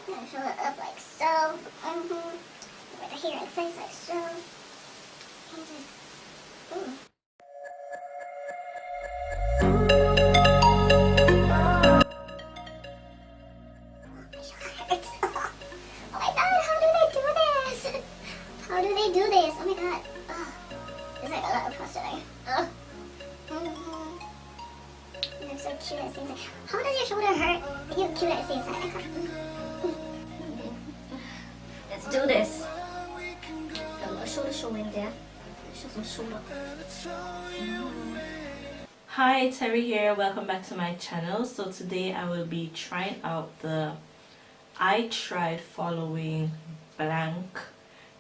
I'm gonna fill it up like so. Right here, it says like so. And just, ooh. Oh my god, how do they do this? How do they do this? Oh my god. Oh, it's like a lot of processing. Oh. You look so cute at the same time. How does your shoulder hurt? You look cute at the same time. Let's do this. Got a lot of shoulder showing there. Show some shoulder. Hi, Terry here. Welcome back to my channel. So today I will be trying out the I tried following blank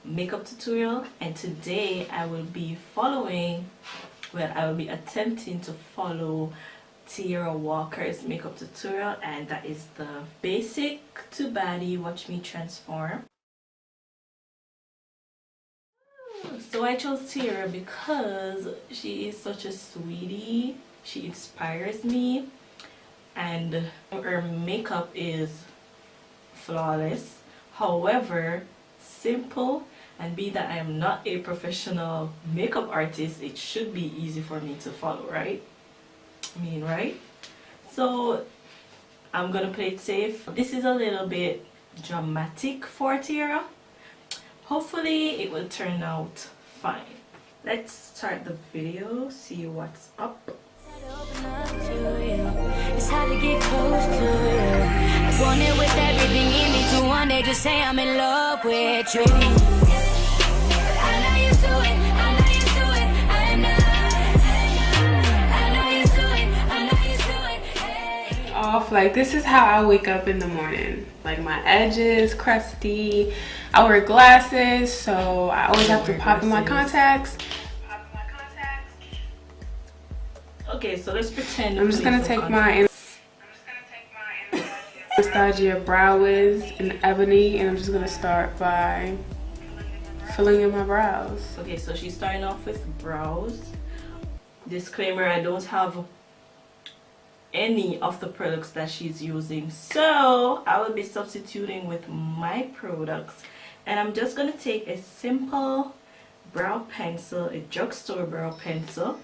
makeup tutorial, and today I will be attempting to follow Teaira Walker's makeup tutorial, and that is the basic to baddie watch me transform. So I chose Teaira because she is such a sweetie. She inspires me, and her makeup is flawless, however simple, and being that I am not a professional makeup artist, it should be easy for me to follow, right? I mean, right? So I'm gonna play it safe. This is a little bit dramatic for Teaira. Hopefully it will turn out fine. Let's start the video, see what's up. It's hard to get close to you. I want it with everything in me to one day just say I'm in love with you. I know you do it, I know you do it, I know you do it, I know you do it, hey. Off, like, this is how I wake up in the morning. Like, my edges crusty. I wear glasses, so I always have to pop in my contacts. Okay, so let's pretend. I'm just gonna take my Anastasia Brow Wiz in Ebony, and I'm just gonna start by filling in my brows. Okay, so she's starting off with brows. Disclaimer, I don't have any of the products that she's using, so I will be substituting with my products, and I'm just gonna take a simple brow pencil, a drugstore brow pencil,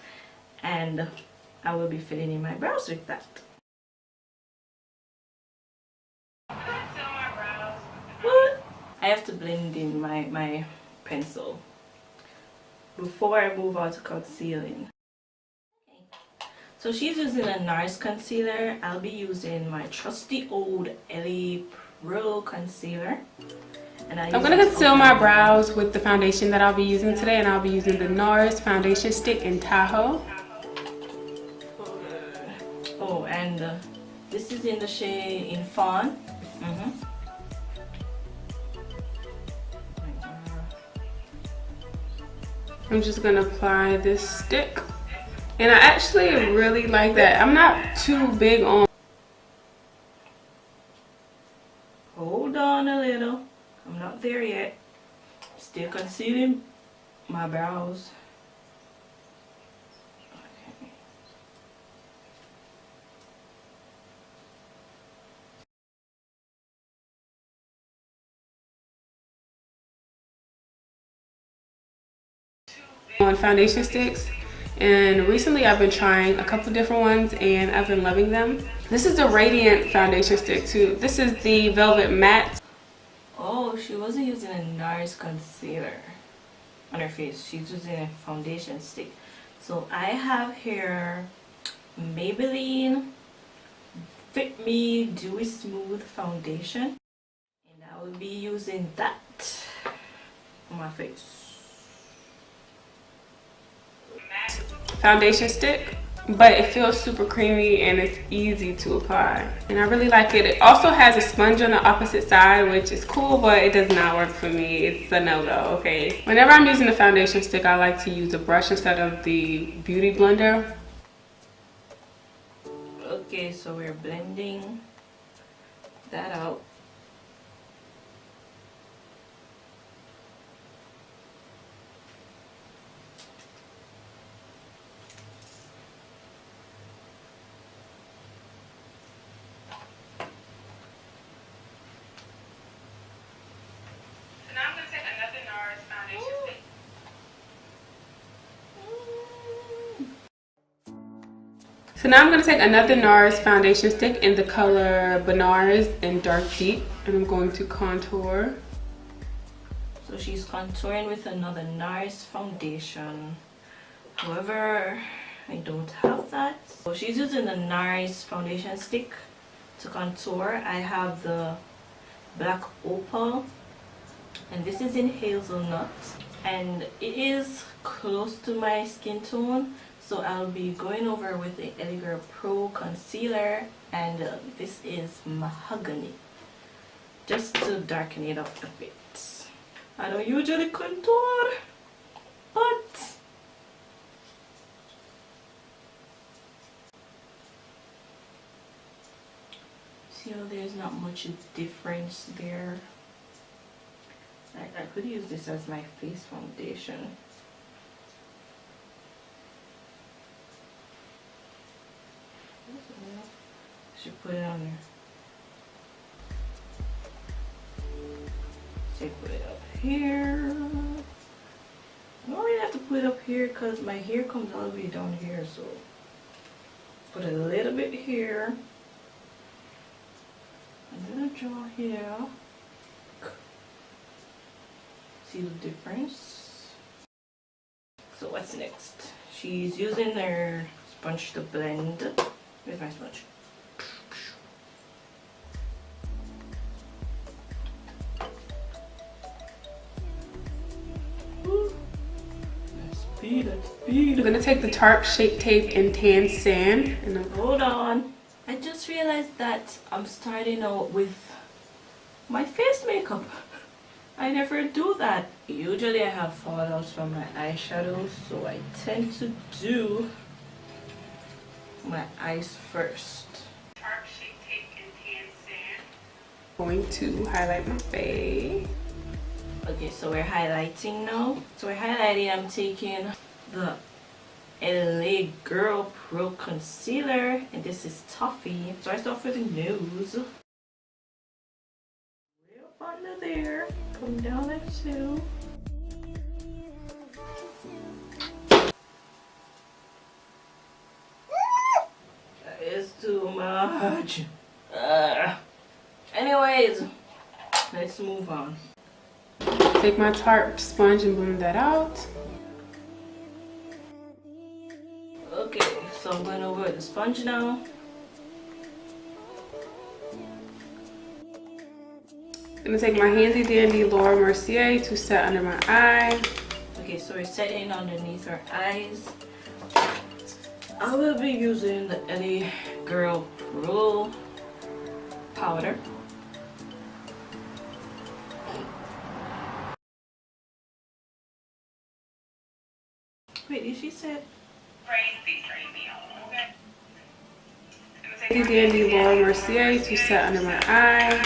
and I will be filling in my brows with that. What? I have to blend in my pencil before I move on to concealing. So she's using a NARS concealer. I'll be using my trusty old LA Pro concealer. And I'm going to conceal my brows with the foundation that I'll be using today, and I'll be using the NARS foundation stick in Tahoe. Oh, and this is in the shade in Fawn. I'm just going to apply this stick. And I actually really like that. I'm not too big on... Hold on a little. I'm not there yet. Still concealing my brows. Okay. On foundation sticks. And recently I've been trying a couple different ones, and I've been loving them. This is a Radiant foundation stick too. This is the Velvet Matte. Oh, she wasn't using a NARS concealer on her face. She's using a foundation stick. So I have here Maybelline Fit Me Dewy Smooth Foundation, and I will be using that on my face. Foundation stick, but it feels super creamy and it's easy to apply, and I really like it. It also has a sponge on the opposite side, which is cool, but it does not work for me. It's a no-go. Okay, whenever I'm using a foundation stick, I like to use a brush instead of the beauty blender. Okay, so we're blending that out. So now I'm going to take another NARS foundation stick in the color Banaras in Dark Deep, and I'm going to contour. So she's contouring with another NARS foundation. However, I don't have that. So she's using the NARS foundation stick to contour. I have the Black Opal, and this is in Hazelnut, and it is close to my skin tone. So I'll be going over with the Elegir Pro Concealer, and this is Mahogany, just to darken it up a bit. I don't usually contour, but see how there's not much difference there. I could use this as my face foundation. Should put it on there. So put it up here. I don't really have to put it up here because my hair comes all the way down here, so put a little bit here. I'm gonna draw here. See the difference? So what's next? She's using her sponge to blend. Where's my sponge? I'm going to take the Tarte Shape Tape and Tan Sand. And hold on. I just realized that I'm starting out with my face makeup. I never do that. Usually I have fallouts from my eyeshadows, so I tend to do my eyes first. Tarte Shape Tape and Tan Sand. Going to highlight my face. Okay, so we're highlighting now. So we're highlighting. I'm taking the LA Girl Pro Concealer, and this is Toffee. So I start with the nose. Way up under there. Come down like two. That is too much. Anyways, let's move on. Take my Tarte sponge and blend that out. Okay, so I'm going over with the sponge now. I'm gonna take my handy dandy Laura Mercier to set under my eye. Okay, so we're setting underneath our eyes. I will be using the LA Girl Pro powder. Wait, did she say Handy dandy Laura Mercier to set under my eye.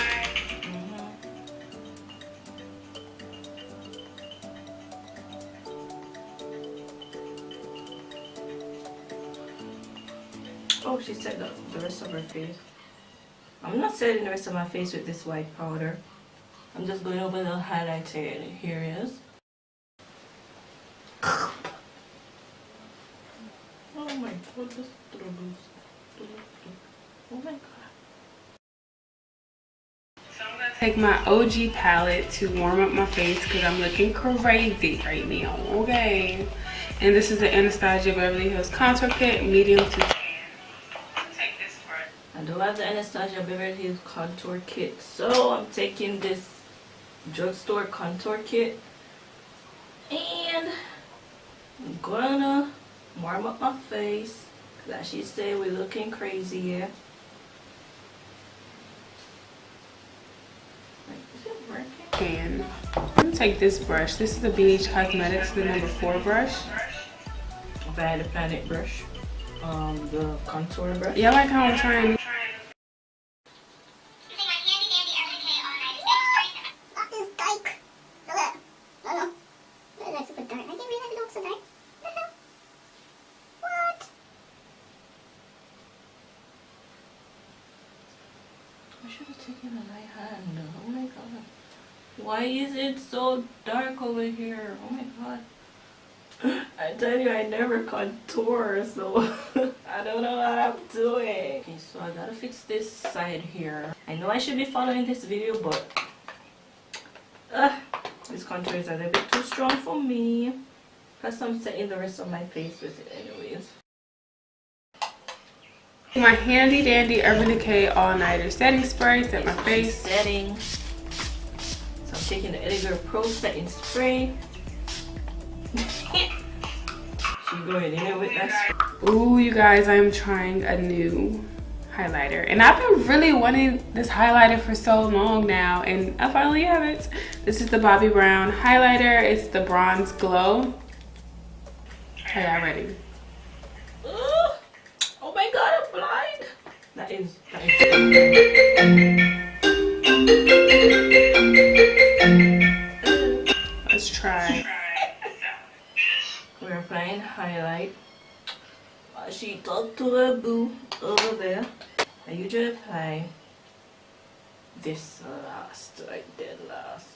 Oh, she set the rest of her face. I'm not setting the rest of my face with this white powder. I'm just going over the highlighted areas. Oh my god, this troubles. Oh my god. Take my OG palette to warm up my face because I'm looking crazy right now, okay? And this is the Anastasia Beverly Hills Contour Kit, medium to tan. Take this part. I do have the Anastasia Beverly Hills Contour Kit, so I'm taking this drugstore contour kit and I'm gonna warm up my face. Like she said, we're looking crazy here. Is it working? And I'm gonna take this brush. This is the BH Cosmetics, the number 4 brush. By the Planet brush. The contour brush. Yeah, I like how I'm trying. I should have taken a light hand. Oh my god. Why is it so dark over here? Oh my god. I tell you, I never contour, so I don't know what I'm doing. Okay, so I gotta fix this side here. I know I should be following this video, but this contour is a little bit too strong for me. Plus I'm setting the rest of my face with it anyways. My handy dandy Urban Decay All Nighter setting spray, set my face. Setting. So I'm taking the Edgar Pro setting spray. She's going in with that. Ooh, you guys, I'm trying a new highlighter. And I've been really wanting this highlighter for so long now, and I finally have it. This is the Bobbi Brown highlighter. It's the Bronze Glow. Are y'all ready? Oh my god, I'm blind. That is Let's try. We're applying highlight. She talked to her boo over there. I usually apply this last, like dead last.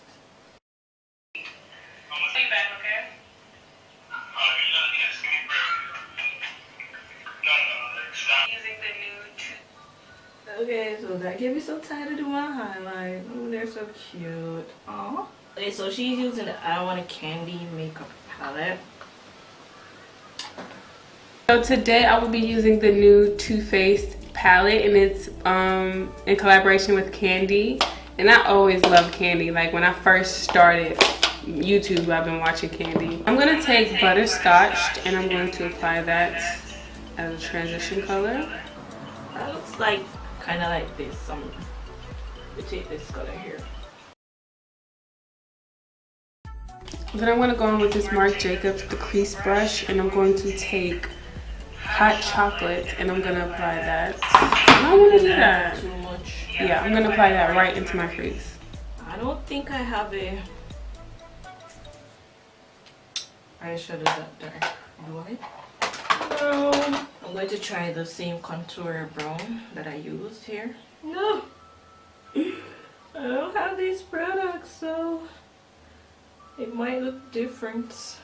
Okay, so that gave me some time to do my highlight. Oh, they're so cute. Aww. Okay, so she's using the I Want a Candy makeup palette. So today I will be using the new Too Faced palette, and it's in collaboration with Candy. And I always loved Candy. Like when I first started YouTube, I've been watching Candy. I'm gonna take Butterscotch and I'm going to apply that as a transition color. That looks like kind of like this. We take this color here. Then I'm going to go on with this Marc Jacobs, the crease brush, and I'm going to take Hot Chocolate and I'm going to apply that. I don't want to do that. Too much. Yeah, I'm going to apply that right into my crease. I don't think I have a eyeshadow that dark. Do I? No. I'm going to try the same contour brown that I used here. No. I don't have these products, so it might look different.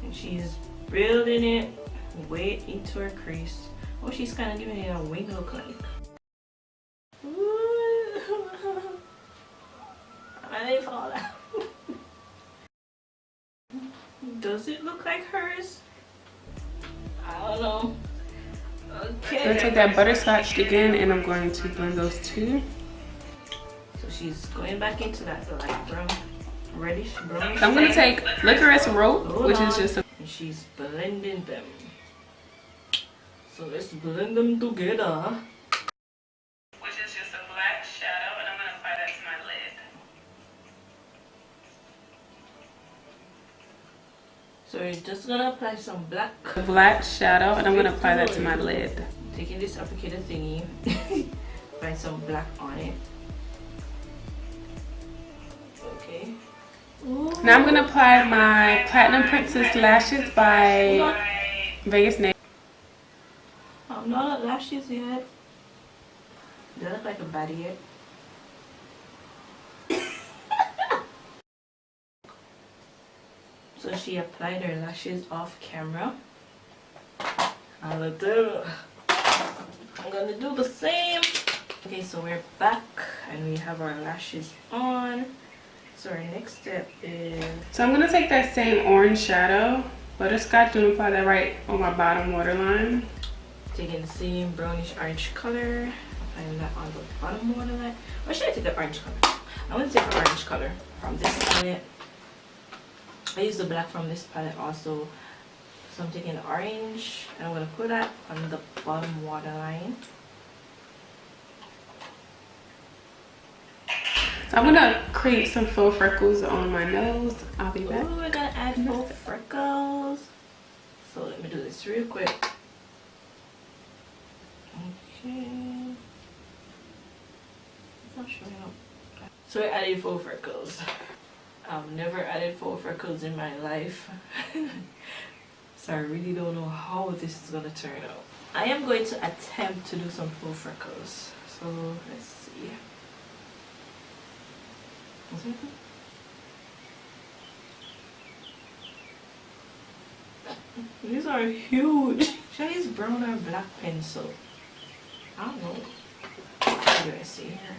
And she's building it way into her crease. Oh, she's kind of giving it a wing look like. I didn't fall out. Does it look like hers? I don't know. Okay. I'm going to take that Butterscotch again and I'm going to blend those two. So she's going back into that light brown, reddish brown. So I'm going to take Licorice Rope, which is just a... And she's blending them. So let's blend them together. Which is just a black shadow, and I'm going to apply that to my lid. So we're just gonna apply some black. A black shadow, and I'm going to apply that to my lid. Taking this applicator thingy, apply some black on it. Okay. Ooh. Now I'm going to apply my Platinum Princess Lashes by Vegas Nail. I'm not at lashes yet. They look like a baddie yet. So she applied her lashes off camera. I'm gonna do the same. Okay, so we're back and we have our lashes on. So our next step is... So I'm going to take that same orange shadow, Butterscotch, and apply that right on my bottom waterline. Taking the same brownish orange color, applying that on the bottom waterline. Or should I take the orange color? I'm going to take the orange color from this palette. I use the black from this palette also. So I'm taking the orange and I'm going to put that on the bottom waterline. So I'm going to create some faux freckles on my nose. I'll be back. Ooh, we're going to add faux freckles. So let me do this real quick. Okay. It's not showing up. So I added faux freckles. I've never added faux freckles in my life. So I really don't know how this is gonna turn out. I am going to attempt to do some faux freckles. So let's see. These are huge. Should I use brown or black pencil? I don't know. What do I see here?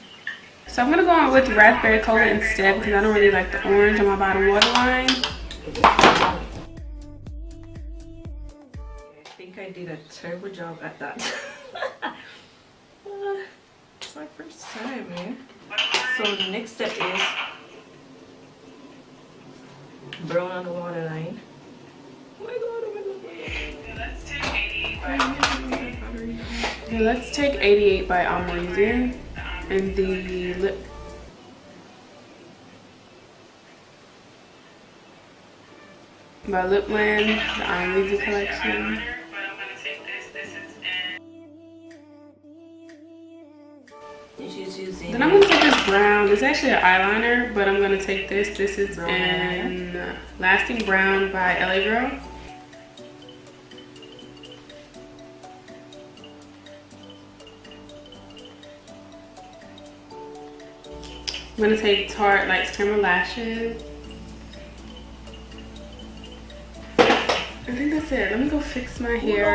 So I'm gonna go on with raspberry cola instead because I don't really like the orange on my bottom waterline. I think I did a terrible job at that. It's my first time, man. So the next step is brown on the waterline. Oh my god, oh my god, oh my god. Okay, let's take 88 by Amazing and the lip. By Lipland, the Amazing collection. Then I'm gonna take this brown. It's actually an eyeliner, but I'm gonna take this. This is in Lasting Brown by LA Girl. I'm gonna take Tarte Lights Camera Lashes. I think that's it. Let me go fix my hair.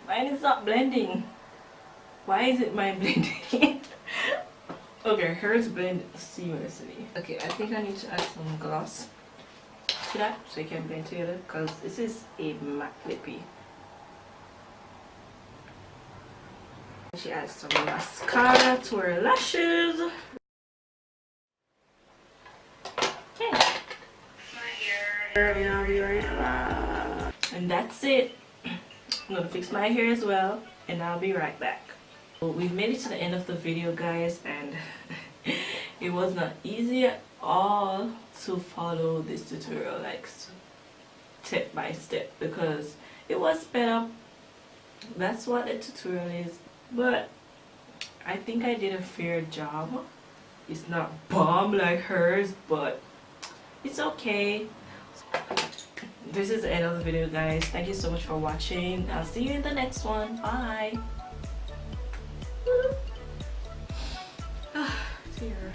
Mine is not blending. Why is it mine blending? Okay, hers blend seamlessly. Okay, I think I need to add some gloss to that so it can blend together because this is a matte lippy. She adds some mascara to her lashes. Okay. And I'll be right back. And that's it. I'm gonna fix my hair as well and I'll be right back. Well, we've made it to the end of the video, guys, and it was not easy at all to follow this tutorial like step by step because it was sped up. That's what the tutorial is, but I think I did a fair job. It's not bomb like hers, but it's okay. This is the end of the video, guys. Thank you so much for watching. I'll see you in the next one. Bye. Teaira.